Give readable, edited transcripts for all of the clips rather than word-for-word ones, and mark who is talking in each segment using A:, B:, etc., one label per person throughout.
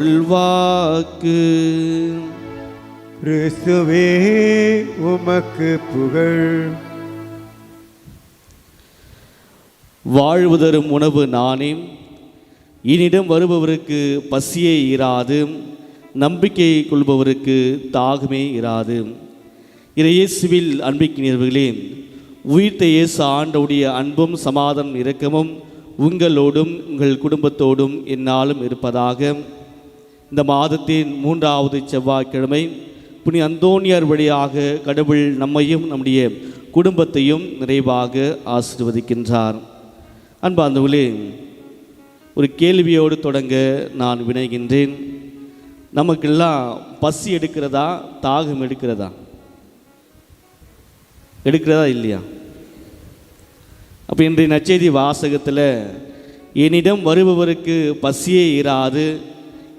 A: வாக்கு.
B: கிறிஸ்துவே உமக்கு புகழ்.
A: வாழ்வு தரும் உணவு நானே, என்னிடம் வருபவருக்கு பசியே இராது, நம்பிக்கை கொள்பவருக்கு தாகமே இராது. இயேசுவில் அன்பிக்கினியர்களே, உயிர்த்த இயேசு ஆண்டவுடைய அன்பும் சமாதானம் இரக்கமும் உங்களோடும் உங்கள் குடும்பத்தோடும் என்னாலும் இருப்பதாக. இந்த மாதத்தின் 3வது செவ்வாய்க்கிழமை புனித அந்தோனியார் வழியாக கடவுள் நம்மையும் நம்முடைய குடும்பத்தையும் நிறைவாக ஆசீர்வதிக்கின்றார். அன்பார்ந்தவர்களே, ஒரு கேள்வியோடு தொடங்க நான் வினைகின்றேன். நமக்கெல்லாம் பசி எடுக்கிறதா, தாகம் எடுக்கிறதா? எடுக்கிறதா இல்லையா? அப்போ இன்றைய நற்செய்தி வாசகத்தில் என்னிடம் வருபவருக்கு பசியே இராது,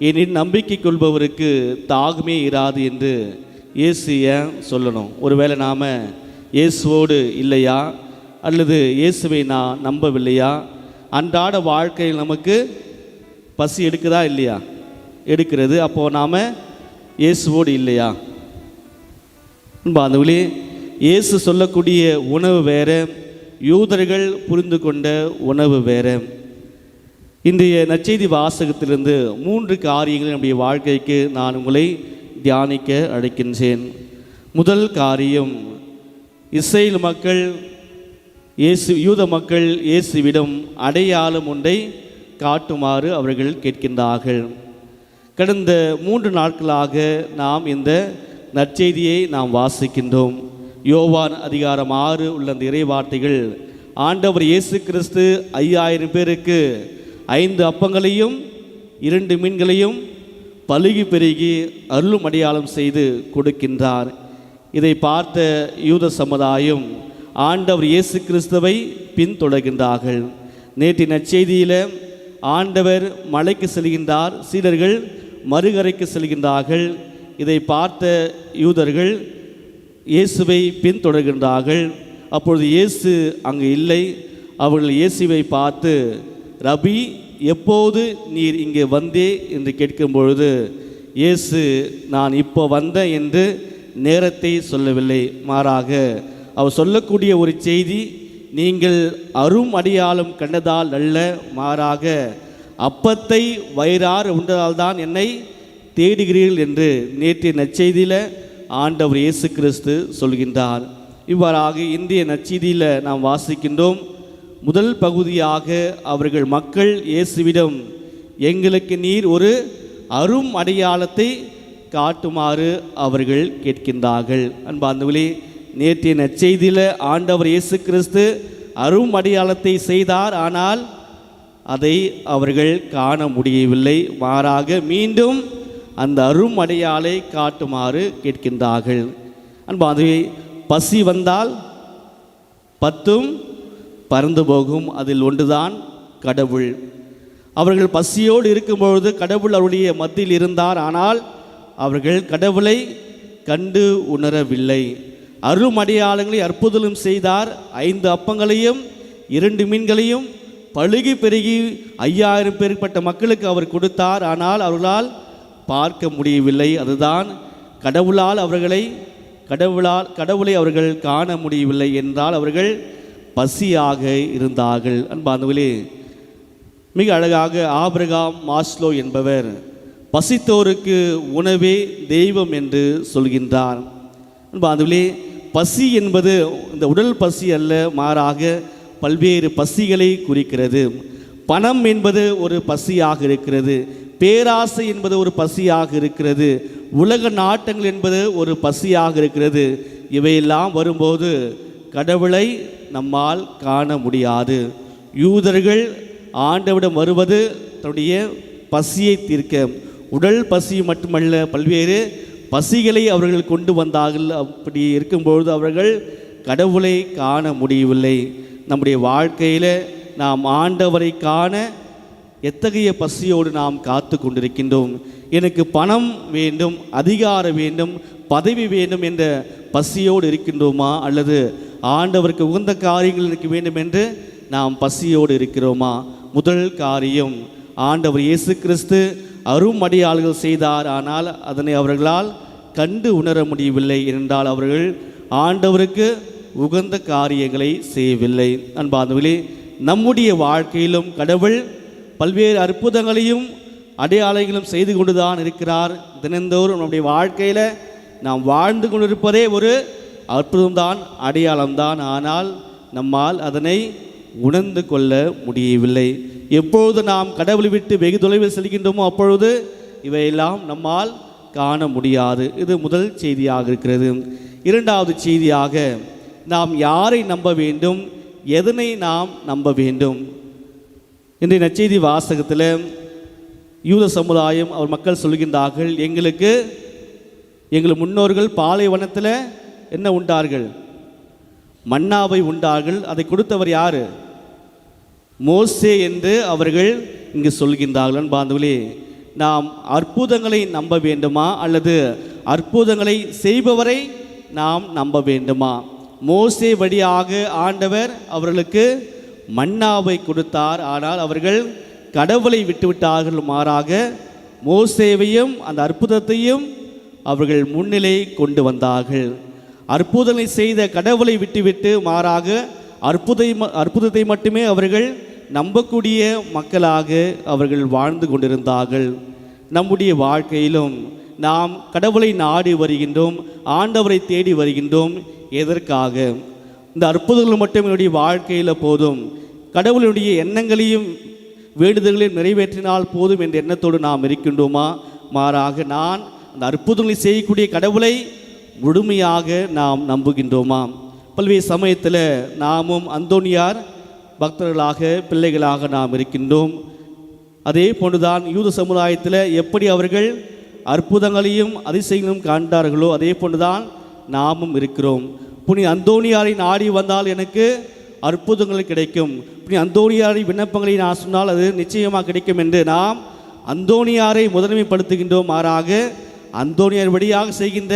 A: என்னிடம் நம்பிக்கை கொள்பவருக்கு தாகமே இராது என்று இயேசு ஏன் சொல்லணும்? ஒருவேளை நாம் இயேசுவோடு இல்லையா, அல்லது இயேசுவை நான் நம்பவில்லையா? அன்றாட வாழ்க்கையில் நமக்கு பசி எடுக்குதா இல்லையா? எடுக்கிறது. அப்போது நாம் இயேசுவோடு இல்லையா? அன்பார்ந்தவர்களே, இயேசு சொல்லக்கூடிய உணவு வேறு, யூதர்கள் புரிந்து கொண்ட உணவு வேறு. இன்றைய நற்செய்தி வாசகத்திலிருந்து 3 காரியங்கள் நம்முடைய வாழ்க்கைக்கு நான் உங்களை தியானிக்க அழைக்கின்றேன். முதல் காரியம், இஸ்ரேல் மக்கள் யூத மக்கள் இயேசுவிடம் அடையாளம் ஒன்றை காட்டுமாறு அவர்கள் கேட்கின்றார்கள். கடந்த 3 நாட்களாக நாம் இந்த நற்செய்தியை நாம் வாசிக்கின்றோம். யோவான் அதிகாரம் 6 உள்ள அந்த இறைவார்த்தைகள், ஆண்டவர் இயேசு கிறிஸ்து 5000 பேருக்கு 5 அப்பங்களையும் 2 மீன்களையும் பலுகி பெருகி அருளும் அடையாளம் செய்து கொடுக்கின்றார். இதை பார்த்த யூத சமுதாயம் ஆண்டவர் இயேசு கிறிஸ்துவை பின்தொடர்கின்றார்கள். நேற்று நற்செய்தியில் ஆண்டவர் மலைக்கு செல்கின்றார், சீடர்கள் மறுகரைக்கு செல்கின்றார்கள். இதை பார்த்த யூதர்கள் இயேசுவை பின்தொடர்கின்றார்கள். அப்பொழுது இயேசு அங்கு இல்லை. அவர்கள் இயேசுவை பார்த்து, ரபி, எப்போது நீர் இங்கே வந்தே என்று கேட்கும் பொழுது இயேசு, நான் இப்போ வந்தேன் என்று நேரத்தை சொல்லவில்லை. மாறாக அவர் சொல்லக்கூடிய ஒரு செய்தி, நீங்கள் அரும் அடையாளம் கண்டதால் அல்ல, மாறாக அப்பத்தை வயிறார உண்டதால் தான் என்னை தேடுகிறீர்கள் என்று நேற்றைய நற்செய்தியில் ஆண்டவர் இயேசு கிறிஸ்து சொல்கின்றார். இவ்வாறாக இந்திய நற்செய்தியில் நாம் வாசிக்கின்றோம். முதல் பகுதியாக அவர்கள் மக்கள் இயேசுவிடம், எங்களுக்கு நீர் ஒரு அரும் அடையாளத்தை காட்டுமாறு அவர்கள் கேட்கின்றார்கள். அன்பார்ந்தவர்களே, நேற்றைய நற்செய்தியில் ஆண்டவர் இயேசு கிறிஸ்து அரும் அடையாளத்தை செய்தார். ஆனால் அதை அவர்கள் காண முடியவில்லை. மாறாக மீண்டும் அந்த அரும் அடையாளை காட்டுமாறு கேட்கின்றார்கள். அன்பார்ந்தவர்களே, பசி வந்தால் 10ம் பறந்து போகும். அதில் ஒன்றுதான் கடவுள். அவர்கள் பசியோடு இருக்கும்பொழுது கடவுள் அவருடைய மத்தியில் இருந்தார். ஆனால் அவர்கள் கடவுளை கண்டு உணரவில்லை. அரும் அடையாளங்களை அற்புதம் செய்தார். 5 அப்பங்களையும் 2 மீன்களையும் பலுகி பெருகி 5000 பேர்பட்ட மக்களுக்கு அவர் கொடுத்தார். ஆனால் அவர்களால் பார்க்க முடியவில்லை. அதுதான் கடவுளை அவர்கள் காண முடியவில்லை என்றால் அவர்கள் பசியாக இருந்தார்கள். அன்பார்ந்தவர்களே, மிக அழகாக ஆபிரகாம் மாஸ்லோ என்பவர் பசித்தோருக்கு உணவே தெய்வம் என்று சொல்கின்றார். அன்பார்ந்தவர்களே, பசி என்பது இந்த உடல் பசி அல்ல, மாறாக பல்வேறு பசிகளை குறிக்கிறது. பணம் என்பது ஒரு பசியாக இருக்கிறது, பேராசை என்பது ஒரு பசியாக இருக்கிறது, உலக நாட்டங்கள் என்பது ஒரு பசியாக இருக்கிறது. இவையெல்லாம் வரும்போது கடவுளை நம்மால் காண முடியாது. யூதர்கள் ஆண்டவரிடம் வருவது தன்னுடைய பசியை தீர்க்க, உடல் பசி மட்டுமல்ல, பல்வேறு பசிகளை அவர்கள் கொண்டு வந்தார்கள். அப்படி இருக்கும்பொழுது அவர்கள் கடவுளை காண முடியவில்லை. நம்முடைய வாழ்க்கையில் நாம் ஆண்டவரை காண எத்தகைய பசியோடு நாம் காத்து கொண்டிருக்கின்றோம்? எனக்கு பணம் வேண்டும், அதிகாரம் வேண்டும், பதவி வேண்டும் என்ற பசியோடு இருக்கின்றோமா? அல்லது ஆண்டவருக்கு உகந்த காரியங்கள் எனக்கு வேண்டும் என்று நாம் பசியோடு இருக்கிறோமா? முதல் காரியம், ஆண்டவர் இயேசு கிறிஸ்து அருமடையாளர்கள் செய்தார், ஆனால் அதனை அவர்களால் கண்டு உணர முடியவில்லை. என்றால் அவர்கள் ஆண்டவருக்கு உகந்த காரியங்களை செய்யவில்லை. அன்பார்ந்தவர்களே, நம்முடைய வாழ்க்கையிலும் கடவுள் பல்வேறு அற்புதங்களையும் அடையாளங்களும் செய்து கொண்டுதான் இருக்கிறார். தினந்தோறும் நம்முடைய வாழ்க்கையில் நாம் வாழ்ந்து கொண்டிருப்பதே ஒரு அற்புதம்தான், அடையாளம்தான். ஆனால் நம்மால் அதனை உணர்ந்து கொள்ள முடியவில்லை. எப்பொழுது நாம் கடவுளை விட்டு வெகு தொலைவில் செல்கின்றோமோ அப்பொழுது இவையெல்லாம் நம்மால் காண முடியாது. இது முதல் செய்தியாக இருக்கிறது. இரண்டாவது செய்தியாக, நாம் யாரை நம்ப வேண்டும், எதனை நாம் நம்ப வேண்டும்? இன்றைய நற்செய்தி வாசகத்தில் யூத சமுதாயம் அவர் மக்கள் சொல்கின்றார்கள், எங்கள் முன்னோர்கள் பாலைவனத்தில் என்ன உண்டார்கள்? மன்னாவை உண்டார்கள். அதை கொடுத்தவர் யார்? மோசே என்று அவர்கள் இங்கு சொல்கின்றார்கள். அன்பார்ந்தவர்களே, நாம் அற்புதங்களை நம்ப வேண்டுமா அல்லது அற்புதங்களை செய்பவரை நாம் நம்ப வேண்டுமா? மோசே வழியாக ஆண்டவர் அவர்களுக்கு மன்னாவை கொடுத்தார், ஆனால் அவர்கள் கடவுளை விட்டுவிட்டார்கள். மாறாக மோசேவையும் அந்த அற்புதத்தையும் அவர்கள் முன்னிலை கொண்டு வந்தார்கள். அற்புதங்களை செய்த கடவுளை விட்டுவிட்டு மாறாக அற்புதத்தை மட்டுமே அவர்கள் நம்பக்கூடிய மக்களாக அவர்கள் வாழ்ந்து கொண்டிருந்தார்கள். நம்முடைய வாழ்க்கையிலும் நாம் கடவுளை நாடி வருகின்றோம், ஆண்டவரை தேடி வருகின்றோம். எதற்காக? இந்த அற்புதங்கள் மட்டும் என்னுடைய வாழ்க்கையில் போதும், கடவுளுடைய எண்ணங்களையும் வேண்டுதல்களையும் நிறைவேற்றினால் போதும் என்ற எண்ணத்தோடு நாம் இருக்கின்றோமா? மாறாக நான் அந்த அற்புதங்களை செய்யக்கூடிய கடவுளை முழுமையாக நாம் நம்புகின்றோமா? பல்வேறு சமயத்தில் நாமும் அந்தோனியார் பக்தர்களாக பிள்ளைகளாக நாம் இருக்கின்றோம். அதே போன்றுதான் யூத சமுதாயத்தில் எப்படி அவர்கள் அற்புதங்களையும் அதிசயங்களும் காண்பார்களோ அதே போன்றுதான் நாமும் இருக்கிறோம். புனி அந்தோனியாரை நாடி வந்தால் எனக்கு அற்புதங்கள் கிடைக்கும், புனி அந்தோனியாரின் விண்ணப்பங்களை நான் சொன்னால் அது நிச்சயமாக கிடைக்கும் என்று நாம் அந்தோனியாரை முதன்மைப்படுத்துகின்றோம். மாறாக அந்தோனியார் வழியாக செய்கின்ற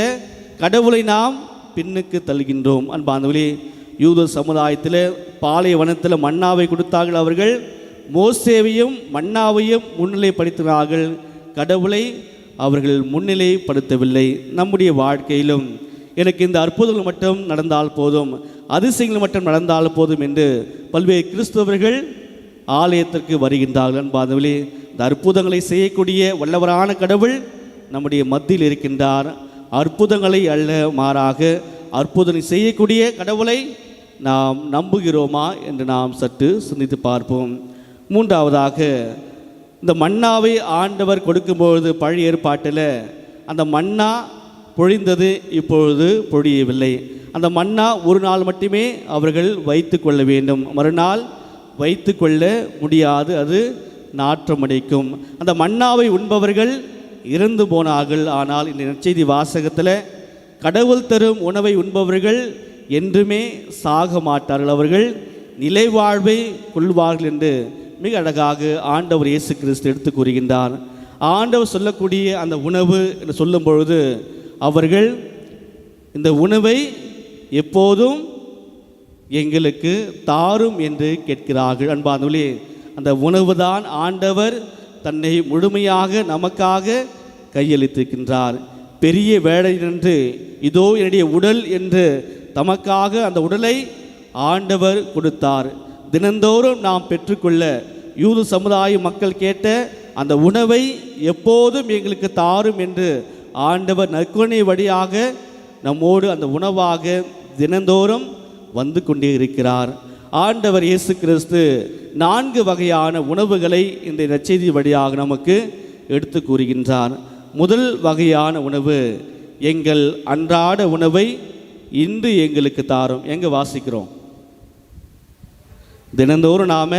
A: கடவுளை நாம் பின்னுக்கு தள்ளுகின்றோம். அன்பார்ந்தவர்களே, யூத சமுதாயத்தில் பாலைவனத்தில் மன்னாவை கொடுத்தார்கள். அவர்கள் மோசேவையும் மன்னாவையும் முன்னிலைப்படுத்தினார்கள், கடவுளை அவர்கள் முன்னிலைப்படுத்தவில்லை. நம்முடைய வாழ்க்கையிலும் எனக்கு இந்த அற்புதங்கள் மட்டும் நடந்தால் போதும், அதிசயங்கள் மட்டும் நடந்தால் போதும் என்று பல்வேறு கிறிஸ்தவர்கள் ஆலயத்திற்கு வருகின்றார்கள். அன்பார்ந்தவர்களே, இந்த அற்புதங்களை செய்யக்கூடிய வல்லவரான கடவுள் நம்முடைய மத்தியில் இருக்கின்றார். அற்புதங்களை அல்ல, மாறாக அற்புதங்களை செய்யக்கூடிய கடவுளை நாம் நம்புகிறோமா என்று நாம் சற்று சிந்தித்து பார்ப்போம். மூன்றாவதாக, இந்த மன்னாவை ஆண்டவர் கொடுக்கும்பொழுது பழைய ஏற்பாட்டில் அந்த மன்னா பொழிந்தது, இப்பொழுது பொழியவில்லை. அந்த மன்னா ஒரு நாள் மட்டுமே அவர்கள் வைத்து கொள்ள வேண்டும், மறுநாள் வைத்து கொள்ள முடியாது, அது நாற்றமடைக்கும். அந்த மன்னாவை உண்பவர்கள் இறந்து போனார்கள். ஆனால் இந்த நற்செய்தி வாசகத்தில் கடவுள் தரும் உணவை உண்பவர்கள் என்றுமே சாக மாட்டார்கள், அவர்கள் நிலைவாழ்வை கொள்வார்கள் என்று மிக அழகாக ஆண்டவர் இயேசு கிறிஸ்து எடுத்து கூறுகின்றார். ஆண்டவர் சொல்லக்கூடிய அந்த உணவு என்று சொல்லும் பொழுது அவர்கள் இந்த உணவை எப்போதும் எங்களுக்கு தாரும் என்று கேட்கிறார்கள். அன்பானவர்களே, அந்த உணவு தான் ஆண்டவர் தன்னை முழுமையாக நமக்காக கையளித்திருக்கின்றார். பெரிய வேலை என்று இதோ என்னுடைய உடல் என்று தமக்காக அந்த உடலை ஆண்டவர் கொடுத்தார். தினந்தோறும் நாம் பெற்றுக்கொள்ள யூத சமுதாய மக்கள் கேட்ட அந்த உணவை எப்போதும் எங்களுக்கு தாரும் என்று ஆண்டவர் நற்கருணை வழியாக நம்மோடு அந்த உணவாக தினந்தோறும் வந்து கொண்டே இருக்கிறார். ஆண்டவர் இயேசு கிறிஸ்து 4 வகையான உணவுகளை இந்த நற்செய்தி வழியாக நமக்கு எடுத்து கூறுகின்றார். முதல் வகையான உணவு, எங்கள் அன்றாட உணவை இன்று எங்களுக்கு தாரும். எங்கே வாசிக்கிறோம்? தினந்தோறும் நாம்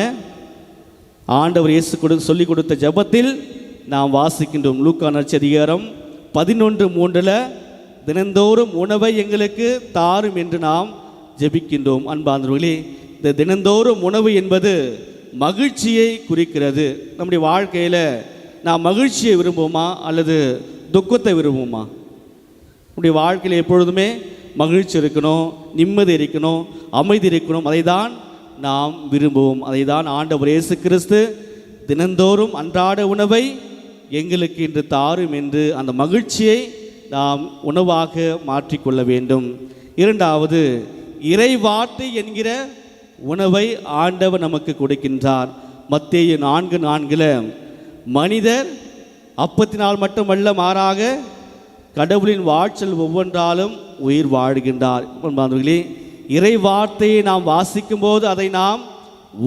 A: ஆண்டவர் இயேசு சொல்லிக் கொடுத்த ஜெபத்தில் நாம் வாசிக்கின்றோம். லூக்கா நற்செய்தி 11:3 தினந்தோறும் உணவை எங்களுக்கு தாரும் என்று நாம் ஜெபிக்கின்றோம். அன்பார்ந்தவர்களே, இந்த தினந்தோறும் உணவு என்பது மகிழ்ச்சியை குறிக்கிறது. நம்முடைய வாழ்க்கையில் நாம் மகிழ்ச்சியை விரும்புவோமா அல்லது துக்கத்தை விரும்புவோமா? நம்முடைய வாழ்க்கையில் எப்பொழுதுமே மகிழ்ச்சி இருக்கணும், நிம்மதி இருக்கணும், அமைதி இருக்கணும், அதை தான் நாம் விரும்புவோம். அதை தான் ஆண்டவர் இயேசு கிறிஸ்து தினந்தோறும் அன்றாட உணவை எங்களுக்கு இன்று தாரும் என்று அந்த மகிழ்ச்சியை நாம் உணவாக மாற்றிக்கொள்ள வேண்டும். இரண்டாவது, இறைவார்த்தை என்கிற உணவை ஆண்டவர் நமக்கு கொடுக்கின்றார். மத்தேயு 4:4 மனிதர் அப்பத்தினால் மட்டுமல்ல, மாறாக கடவுளின் வாட்சல் ஒவ்வொன்றாலும் உயிர் வாழ்கின்றார். அன்பார்ந்தவர்களே, இறை வார்த்தையை நாம் வாசிக்கும் போது அதை நாம்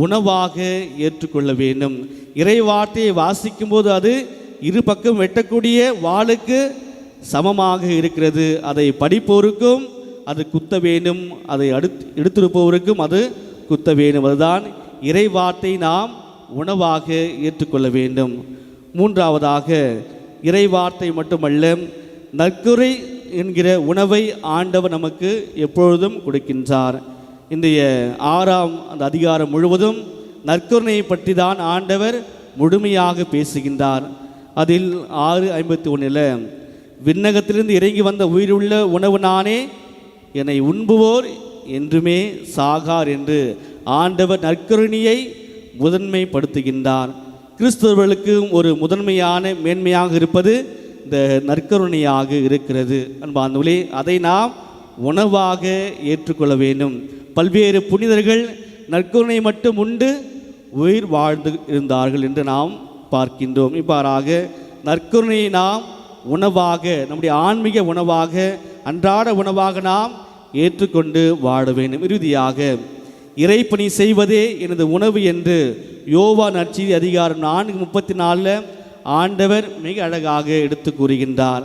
A: உணவாக ஏற்றுக்கொள்ள வேண்டும். இறை வார்த்தையை வாசிக்கும் போது அது இரு பக்கம் வெட்டக்கூடிய வாளுக்கு சமமாக இருக்கிறது. அதை படிப்போருக்கும் அது குத்த வேண்டும், அதை எடுத்திருப்பவருக்கும் அது குத்த வேண்டும். அதுதான் இறை வார்த்தை நாம் உணவாக ஏற்றுக்கொள்ள வேண்டும். மூன்றாவதாக, இறை வார்த்தை மட்டுமல்ல, நற்கருணை என்கிற உணவை ஆண்டவர் நமக்கு எப்பொழுதும் கொடுக்கின்றார். இன்றைய 6ஆம் அந்த அதிகாரம் முழுவதும் நற்கருணையை பற்றி தான் ஆண்டவர் முழுமையாக பேசுகின்றார். அதில் 6:51 விண்ணகத்திலிருந்து இறங்கி வந்த உயிருள்ள உணவு நானே, என்னை உண்புவோர் என்றுமே சாகார் என்று ஆண்டவர் நற்கருணையை முதன்மைப்படுத்துகின்றார். கிறிஸ்தவர்களுக்கு ஒரு முதன்மையான மேன்மையாக இருப்பது இந்த நற்கருணையாக இருக்கிறது. அன்பார்ந்தவர்களே, அதை நாம் உணவாக ஏற்றுக்கொள்ள வேண்டும். பல்வேறு புனிதர்கள் நற்கருணை மட்டும் உண்டு உயிர் வாழ்ந்து இருந்தார்கள் என்று நாம் பார்க்கின்றோம். இவ்வாறாக நற்கருணையை நாம் உணவாக, நம்முடைய ஆன்மீக உணவாக, அன்றாட உணவாக நாம் ஏற்றுக்கொண்டு வாழ வேண்டும். இறுதியாக, இறைப்பணி செய்வதே எனது உணவு என்று யோவான் நற்செய்தி அதிகாரம் 4:34 ஆண்டவர் மிக அழகாக எடுத்து கூறுகின்றார்.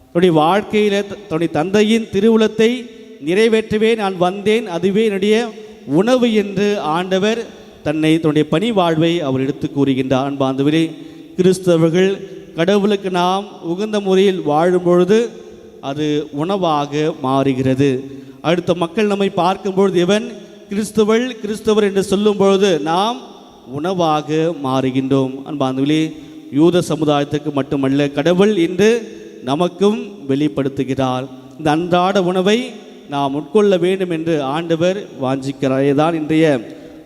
A: என்னுடைய வாழ்க்கையில் தன்னுடைய தந்தையின் திருவுளத்தை நிறைவேற்றவே நான் வந்தேன், அதுவே என்னுடைய உணவு என்று ஆண்டவர் தன்னுடைய பணி வாழ்வை அவர் எடுத்து கூறுகின்றார். அன்பார்ந்தவரே, கிறிஸ்தவர்கள் கடவுளுக்கு நாம் உகந்த முறையில் வாழும் பொழுது அது உணவாக மாறுகிறது. அடுத்த மக்கள் நம்மை பார்க்கும்பொழுது இவன் கிறிஸ்தவர் என்று சொல்லும் பொழுது நாம் உணவாக மாறுகின்றோம். அன்பார்ந்தவர்களே, யூத சமுதாயத்துக்கு மட்டுமல்ல, கடவுள் இன்று நமக்கும் வெளிப்படுத்துகிறார். இந்த அன்றாட உணவை நாம் உட்கொள்ள வேண்டும் என்று ஆண்டவர் வாஞ்சிக்கிறார். தான் இன்றைய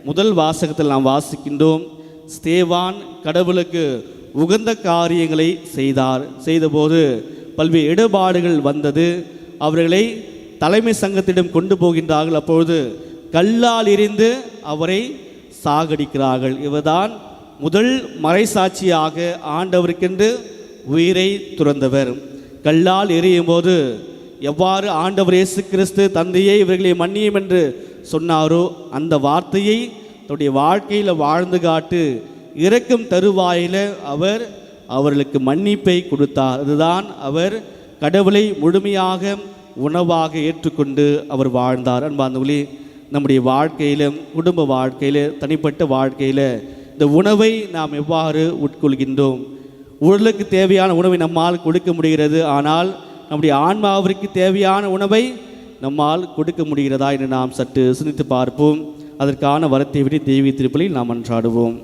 A: முதல் வாசகத்தில் நாம் வாசிக்கின்றோம். ஸ்தேவான் கடவுளுக்கு உகந்த காரியங்களை செய்தபோது பல்வேறு இடர்பாடுகள் வந்தது. அவர்களை தலைமை சங்கத்திடம் கொண்டு போகின்றார்கள். அப்பொழுது கல்லால் எறிந்து அவரை சாகடிக்கிறார்கள். இவர்தான் முதல் மறைசாட்சியாக ஆண்டவருக்கென்று உயிரை துறந்தவர். கல்லால் எறியும் போது எவ்வாறு ஆண்டவர் இயேசு கிறிஸ்து தந்தையை இவர்களை மன்னியும் என்று சொன்னாரோ அந்த வார்த்தையை தன்னுடைய வாழ்க்கையில் வாழ்ந்து காட்டு இறக்கும் தருவாயில் அவர்களுக்கு மன்னிப்பை கொடுத்தார். அதுதான் அவர் கடவுளை முழுமையாக உணவாக ஏற்றுக்கொண்டு அவர் வாழ்ந்தார். அன்பார்ந்தவர்களே, நம்முடைய வாழ்க்கையில், குடும்ப வாழ்க்கையில், தனிப்பட்ட வாழ்க்கையில் இந்த உணவை நாம் எவ்வாறு உட்கொள்கின்றோம்? உடலுக்கு தேவையான உணவை நம்மால் கொடுக்க முடிகிறது. ஆனால் நம்முடைய ஆன்மாவிற்கு தேவையான உணவை நம்மால் கொடுக்க முடிகிறதா என்று நாம் சற்று சிந்தித்து பார்ப்போம். அதற்கான வரத்தை விட தெய்வீக திருப்பலியில் நாம் அன்றாடுவோம்.